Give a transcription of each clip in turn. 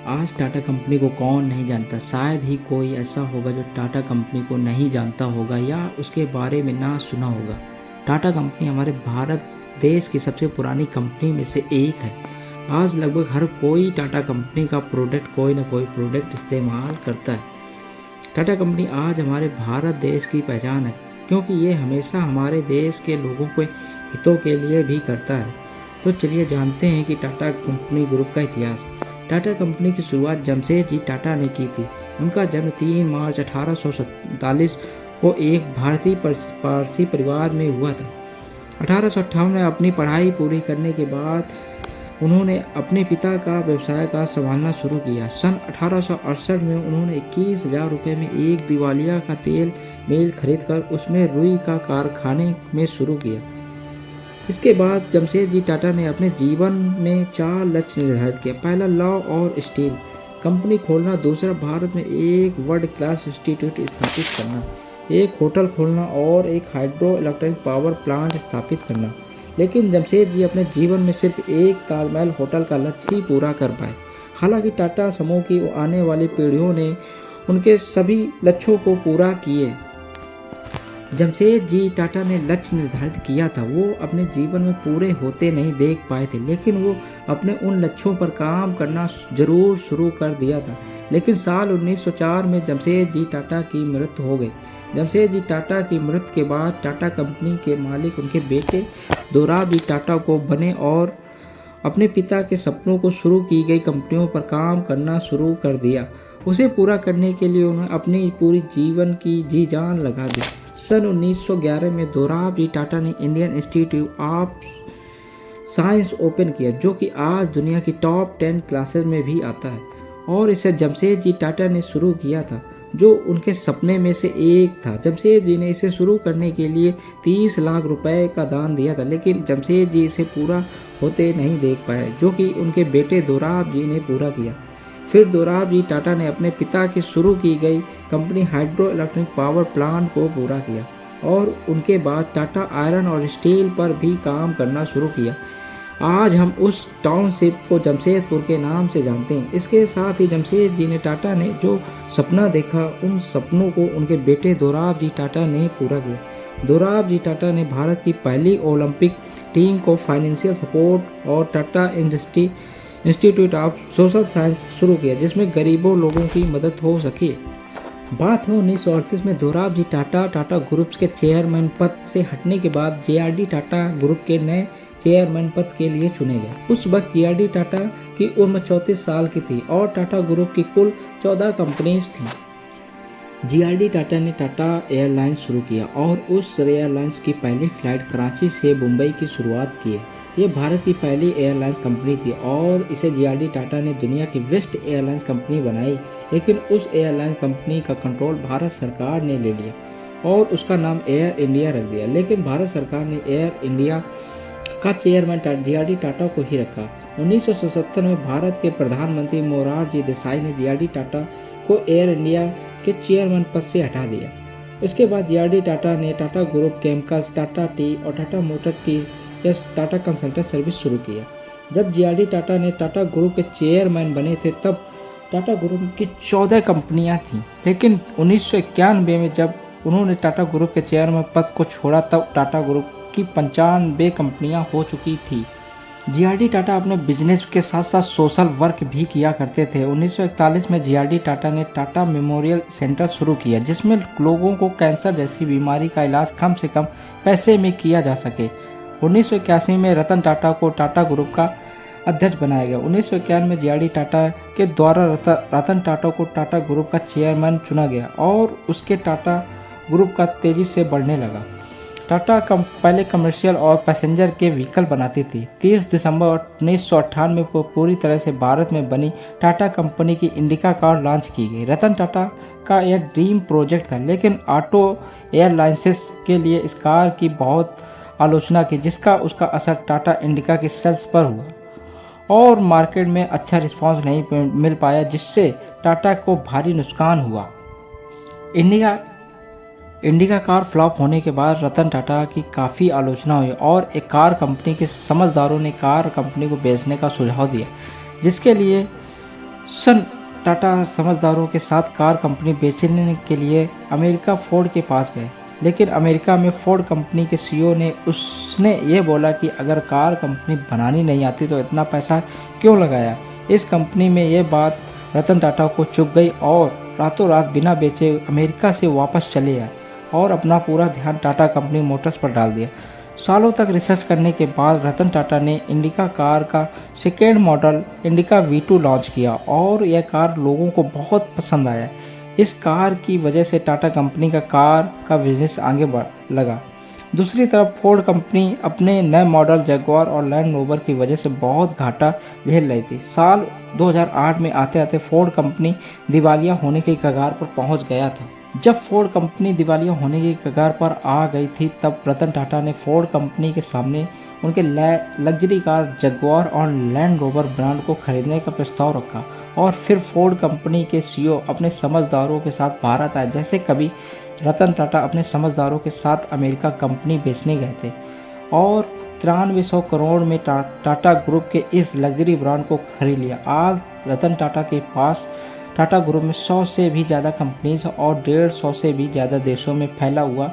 आज टाटा कंपनी को कौन नहीं जानता। शायद ही कोई ऐसा होगा जो टाटा कंपनी को नहीं जानता होगा या उसके बारे में ना सुना होगा। टाटा कंपनी हमारे भारत देश की सबसे पुरानी कंपनी में से एक है। आज लगभग हर कोई टाटा कंपनी का प्रोडक्ट कोई ना कोई प्रोडक्ट इस्तेमाल करता है। टाटा कंपनी आज हमारे भारत देश की पहचान है, क्योंकि ये हमेशा हमारे देश के लोगों के हितों के लिए भी करता है। तो चलिए जानते हैं कि टाटा कंपनी ग्रुप का इतिहास। टाटा कंपनी की शुरुआत जमशेदजी टाटा ने की थी। उनका जन्म 3 मार्च 1847 को एक भारतीय पारसी परिवार में हुआ था। 1858 में अपनी पढ़ाई पूरी करने के बाद उन्होंने अपने पिता का व्यवसाय का संभालना शुरू किया। सन 1868 में उन्होंने 21,000 रुपये में एक दिवालिया का तेल मिल खरीदकर उसमें रुई का कारखाने में शुरू किया। इसके बाद जमशेदजी टाटा ने अपने जीवन में 4 लक्ष्य निर्धारित किए। पहला लॉ और स्टील कंपनी खोलना, दूसरा भारत में एक वर्ल्ड क्लास इंस्टीट्यूट स्थापित करना, एक होटल खोलना और एक हाइड्रो इलेक्ट्रिक पावर प्लांट स्थापित करना। लेकिन जमशेदजी अपने जीवन में सिर्फ एक ताजमहल होटल का लक्ष्य ही पूरा कर पाए। हालांकि टाटा समूह की आने वाली पीढ़ियों ने उनके सभी लक्ष्यों को पूरा किए। जमशेदजी टाटा ने लक्ष्य निर्धारित किया था, वो अपने जीवन में पूरे होते नहीं देख पाए थे, लेकिन वो अपने उन लक्ष्यों पर काम करना जरूर शुरू कर दिया था। लेकिन साल 1904 में जमशेदजी टाटा की मृत्यु हो गई। जमशेदजी टाटा की मृत्यु के बाद टाटा कंपनी के मालिक उनके बेटे दोराबजी टाटा को बने और अपने पिता के सपनों को शुरू की गई कंपनियों पर काम करना शुरू कर दिया। उसे पूरा करने के लिए उन्होंने अपनी पूरी जीवन की जी जान लगा दी। सन 1911 में दोराबजी टाटा ने Indian institute of science open किया, जो कि आज दुनिया की टॉप 10 क्लासेस में भी आता है, और इसे जमशेदजी टाटा ने शुरू किया था, जो उनके सपने में से एक था। जमशेदजी ने इसे शुरू करने के लिए 30 लाख रुपए का दान दिया था, लेकिन जमशेदजी इसे पूरा होते नहीं देख पाए, जो कि उनके बेटे दोराबजी ने पूरा किया। फिर दोराबजी टाटा ने अपने पिता की शुरू की गई company hydro electric power plant को पूरा किया और उनके बाद टाटा आयरन और स्टील पर भी काम करना शुरू किया। आज हम उस टाउनशिप को जमशेदपुर के नाम से जानते हैं। इसके साथ ही जमशेदजी ने टाटा ने जो सपना देखा, उन सपनों को उनके बेटे दोराबजी टाटा ने पूरा किया। दोराबजी टाटा ने भारत की पहली ओलंपिक टीम को फाइनेंशियल सपोर्ट और Tata institute of social science शुरू किया, जिसमें गरीबों लोगों की मदद हो सके। बात है 1938 में दोराबजी टाटा ग्रुप के चेयरमैन पद से हटने के बाद जेआरडी टाटा ग्रुप के नए चेयरमैन पद के लिए चुने गए। उस वक्त जेआरडी टाटा की उम्र 34 साल की थी और टाटा ग्रुप की कुल 14 कंपनीज थी। जेआरडी टाटा ने टाटा एयरलाइंस शुरू किया और उस एयरलाइंस की पहली फ्लाइट कराची से मुंबई की शुरुआत की। ये भारत की पहली एयरलाइंस कंपनी थी और इसे जेआरडी टाटा ने दुनिया की बेस्ट एयरलाइंस कंपनी बनाई। लेकिन उस एयरलाइंस कंपनी का कंट्रोल भारत सरकार ने ले लिया और उसका नाम एयर इंडिया रख दिया। लेकिन भारत सरकार ने एयर इंडिया का चेयरमैन जेआरडी टाटा को ही रखा। 1977 में भारत के प्रधानमंत्री मोरारजी देसाई ने जेआरडी टाटा को एयर इंडिया के चेयरमैन पद से हटा दिया। इसके बाद जेआरडी टाटा ने Tata group chemicals, Tata tea और टाटा मोटर टी टाटा कंसल्टेंट सर्विस शुरू किया। जब जेआरडी टाटा ने टाटा ग्रुप के चेयरमैन बने थे, तब टाटा ग्रुप की 14 कंपनियां थीं। लेकिन 1991 में जब उन्होंने टाटा ग्रुप के चेयरमैन पद को छोड़ा, तब टाटा ग्रुप की 95 कंपनियां हो चुकी थी। जेआरडी टाटा अपने बिजनेस के साथ साथ सोशल वर्क भी किया करते थे। 1941 में जेआरडी टाटा ने टाटा मेमोरियल सेंटर शुरू किया, जिसमें लोगों को कैंसर जैसी बीमारी का इलाज कम से कम पैसे में किया जा सके। 1981 में रतन टाटा को टाटा ग्रुप का अध्यक्ष बनाया गया। 1991 में जेआरडी टाटा के द्वारा रतन टाटा को टाटा ग्रुप का चेयरमैन चुना गया और उसके टाटा ग्रुप का तेजी से बढ़ने लगा। टाटा पहले कमर्शियल और पैसेंजर के व्हीकल बनाती थी। 30 दिसंबर 1998 में पूरी तरह से भारत में बनी टाटा कंपनी की इंडिका कार लॉन्च की गई। रतन टाटा का यह ड्रीम प्रोजेक्ट था, लेकिन ऑटो एयरलाइंसेस के लिए इस कार की बहुत आलोचना की, जिसका उसका असर टाटा इंडिका की सेल्स पर हुआ और मार्केट में अच्छा रिस्पांस नहीं मिल पाया, जिससे टाटा को भारी नुकसान हुआ। इंडिका कार फ्लॉप होने के बाद रतन टाटा की काफ़ी आलोचना हुई और एक कार कंपनी के समझदारों ने कार कंपनी को बेचने का सुझाव दिया, जिसके लिए सन टाटा समझदारों के साथ कार कंपनी बेचने के लिए अमेरिका फोर्ड के पास गए, लेकिन अमेरिका में फोर्ड कंपनी के सीईओ ने उसने ये बोला कि अगर कार कंपनी बनानी नहीं आती तो इतना पैसा क्यों लगाया। इस कंपनी में ये बात रतन टाटा को चुभ गई और रातों रात बिना बेचे अमेरिका से वापस चले आए और अपना पूरा ध्यान टाटा कंपनी मोटर्स पर डाल दिया। सालों तक रिसर्च करने के बाद रतन टाटा ने इंडिका कार का second model indica V2 launch किया और यह कार लोगों को बहुत पसंद आया। इस कार की वजह से टाटा कंपनी का कार का बिजनेस आगे बढ़ लगा। दूसरी तरफ फोर्ड कंपनी अपने नए मॉडल जगुआर और लैंड रोवर की वजह से बहुत घाटा झेल रही थी। साल 2008 में आते आते फोर्ड कंपनी दिवालिया होने के कगार पर पहुंच गया था। जब फोर्ड कंपनी दिवालिया होने की कगार पर आ गई थी तब रतन टाटा ने फोर्ड कंपनी के सामने उनके लग्जरी कार जगुआर और लैंड रोवर ब्रांड को खरीदने का प्रस्ताव रखा और फिर फोर्ड कंपनी के सीईओ अपने समझदारों के साथ भारत आए, जैसे कभी रतन टाटा अपने समझदारों के साथ अमेरिका कंपनी बेचने गए थे और 9300 करोड़ में टाटा ग्रुप के इस लग्जरी ब्रांड को खरीद लिया। आज रतन टाटा के पास टाटा ग्रुप में 100 से भी ज़्यादा कंपनीज और 150 से भी ज़्यादा देशों में फैला हुआ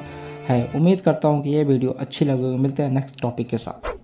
है। उम्मीद करता हूँ कि ये वीडियो अच्छी लगेगी। मिलते हैं नेक्स्ट टॉपिक के साथ।